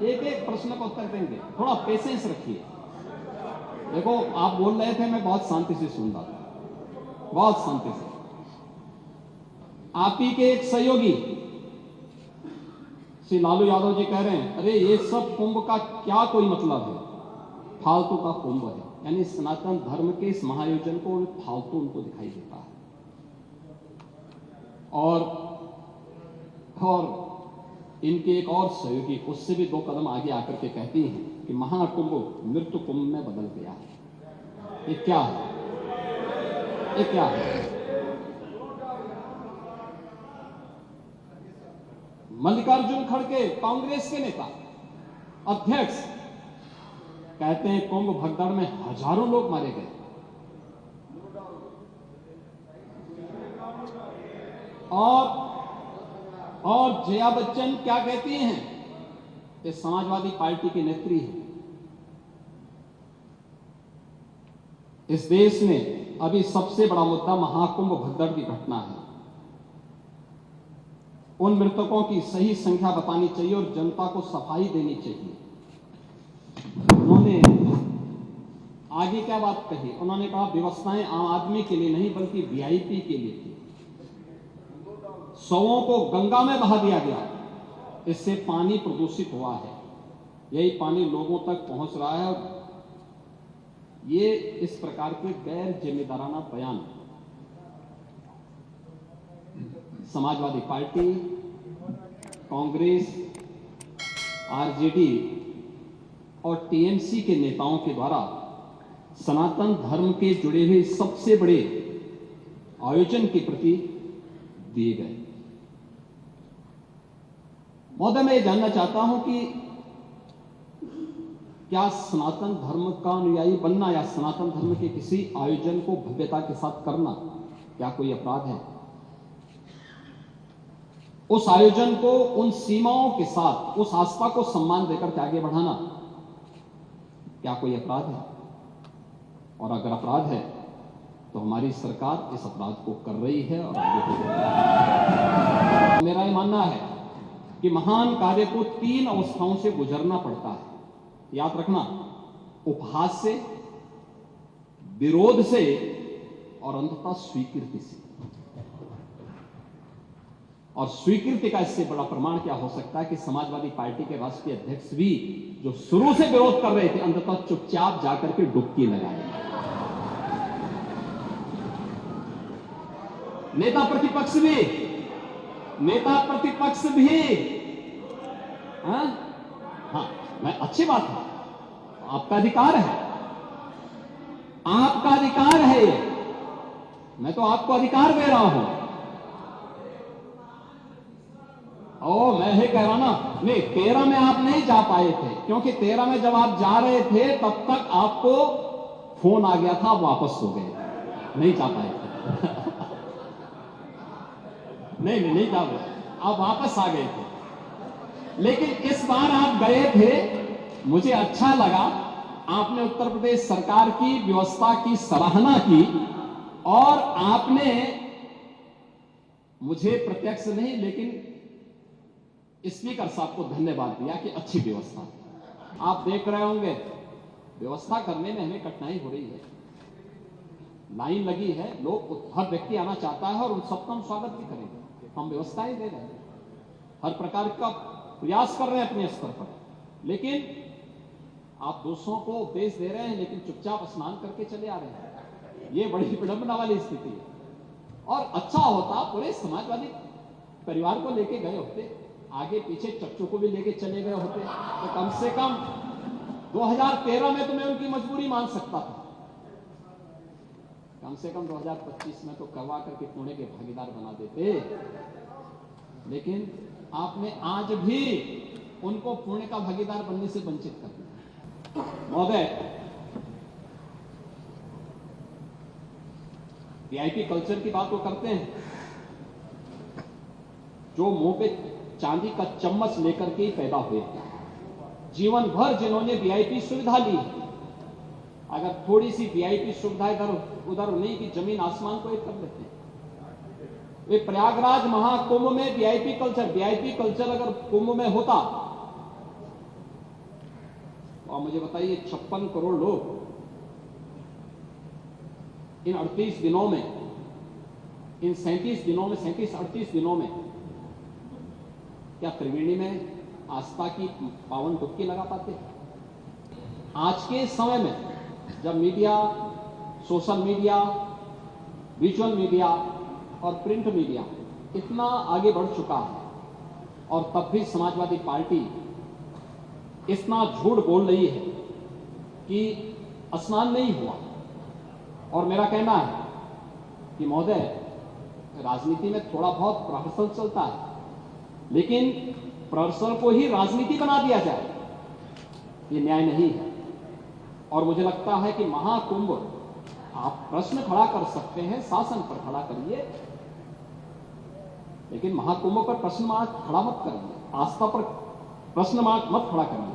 एक एक प्रश्न का उत्तर देंगे, थोड़ा पेशेंस रखिए। देखो आप बोल रहे थे, मैं बहुत शांति से सुन रहा था, बहुत शांति से। आप ही के एक सहयोगी श्री लालू यादव जी कह रहे हैं, अरे ये सब कुंभ का क्या कोई मतलब है, फालतू का कुंभ है। यानी सनातन धर्म के इस महायोजन को फालतू उनको दिखाई देता है। और इनके एक और सहयोगी उससे भी 2 कदम आगे आकर के कहती हैं कि महाकुंभ मृत्यु कुंभ में बदल गया है। ये क्या है, ये क्या है? मल्लिकार्जुन खड़गे कांग्रेस के नेता अध्यक्ष कहते हैं कुंभ भगदड़ में हजारों लोग मारे गए। और जया बच्चन क्या कहती हैं? ये समाजवादी पार्टी की नेत्री है। इस देश में अभी सबसे बड़ा मुद्दा महाकुंभ भगदड़ की घटना है। उन मृतकों की सही संख्या बतानी चाहिए और जनता को सफाई देनी चाहिए। उन्होंने आगे क्या बात कही? उन्होंने कहा व्यवस्थाएं आम आदमी के लिए नहीं बल्कि वीआईपी के लिए थी। शवों को गंगा में बहा दिया गया, इससे पानी प्रदूषित हुआ है। यही पानी लोगों तक पहुंच रहा है। और ये इस प्रकार के गैर जिम्मेदाराना बयान समाजवादी पार्टी, कांग्रेस, आरजेडी और टीएमसी के नेताओं के द्वारा सनातन धर्म के जुड़े हुए सबसे बड़े आयोजन के प्रति दिए गए। महोदय, मैं ये जानना चाहता हूं कि क्या सनातन धर्म का अनुयायी बनना या सनातन धर्म के किसी आयोजन को भव्यता के साथ करना क्या कोई अपराध है? उस आयोजन को उन सीमाओं के साथ, उस आस्था को सम्मान देकर के आगे बढ़ाना क्या कोई अपराध है? और अगर अपराध है तो हमारी सरकार इस अपराध को कर रही है और आगे बढ़ेगी। मेरा यह मानना है कि महान कार्य को 3 अवस्थाओं से गुजरना पड़ता है। याद रखना, उपहास से, विरोध से और अंततः स्वीकृति से। और स्वीकृति का इससे बड़ा प्रमाण क्या हो सकता है कि समाजवादी पार्टी के राष्ट्रीय अध्यक्ष भी जो शुरू से विरोध कर रहे थे, अंततः चुपचाप जाकर के डुबकी लगाए। नेता प्रतिपक्ष भी हाँ, मैं अच्छी बात है, आपका अधिकार है, आपका अधिकार है ये। मैं तो आपको अधिकार दे रहा हूं। मैं ही कह रहा ना, नहीं 13 में आप नहीं जा पाए थे, क्योंकि 13 में जब आप जा रहे थे तब तक आपको फोन आ गया था, आप वापस हो गए, नहीं जा पाए थे। नहीं जा पाए, आप वापस आ गए थे। लेकिन इस बार आप गए थे, मुझे अच्छा लगा। आपने उत्तर प्रदेश सरकार की व्यवस्था की सराहना की और आपने मुझे प्रत्यक्ष नहीं लेकिन स्पीकर साहब को धन्यवाद दिया कि अच्छी व्यवस्था। आप देख रहे होंगे व्यवस्था करने में हमें कठिनाई हो रही है, लाइन लगी है, लोग, हर व्यक्ति आना चाहता है और उन सबका हम स्वागत भी करेंगे। हम व्यवस्थाएं दे रहे हैं, हर प्रकार का प्रयास कर रहे हैं अपने स्तर पर। लेकिन आप दूसरों को उपदेश दे रहे हैं लेकिन चुपचाप स्नान करके चले आ रहे हैं। ये बड़ी विडंबना वाली स्थिति है। और अच्छा होता पूरे समाजवादी परिवार को लेके गए होते, आगे पीछे चच्चों को भी लेके चले गए होते, तो कम से कम 2013 में तो मैं उनकी मजबूरी मान सकता था। कम से कम 2025 में तो करवा करके पुणे के भागीदार बना देते। लेकिन आपने आज भी उनको पुणे का भागीदार बनने से वंचित कर दिया। महोदय, वीआईपी कल्चर की बात वो करते हैं जो मुंह पे चांदी का चम्मच लेकर के ही पैदा हुए, जीवन भर जिन्होंने वीआईपी सुविधा ली। अगर थोड़ी सी वीआईपी सुविधा इधर उधर नहीं की जमीन आसमान को एक कर लेते हैं। वे प्रयागराज महाकुंभ में वीआईपी कल्चर अगर कुंभ में होता और मुझे बताइए 56 करोड़ लोग इन 38 दिनों में, इन 37 दिनों में, 37-38 दिनों में क्या त्रिवेणी में आस्था की पावन डुबकी लगा पाते हैं? आज के समय में जब media, social media, visual media और प्रिंट मीडिया इतना आगे बढ़ चुका है और तब भी समाजवादी पार्टी इतना झूठ बोल रही है कि स्नान नहीं हुआ। और मेरा कहना है कि महोदय, राजनीति में थोड़ा बहुत प्रहसन चलता है, लेकिन प्रहसन को ही राजनीति बना दिया जाए, ये न्याय नहीं है। और मुझे लगता है कि महाकुंभ, आप प्रश्न खड़ा कर सकते हैं, शासन पर खड़ा करिए, लेकिन महाकुंभ पर प्रश्न मार्क खड़ा मत करिए, आस्था पर प्रश्न मार्क मत खड़ा करिए।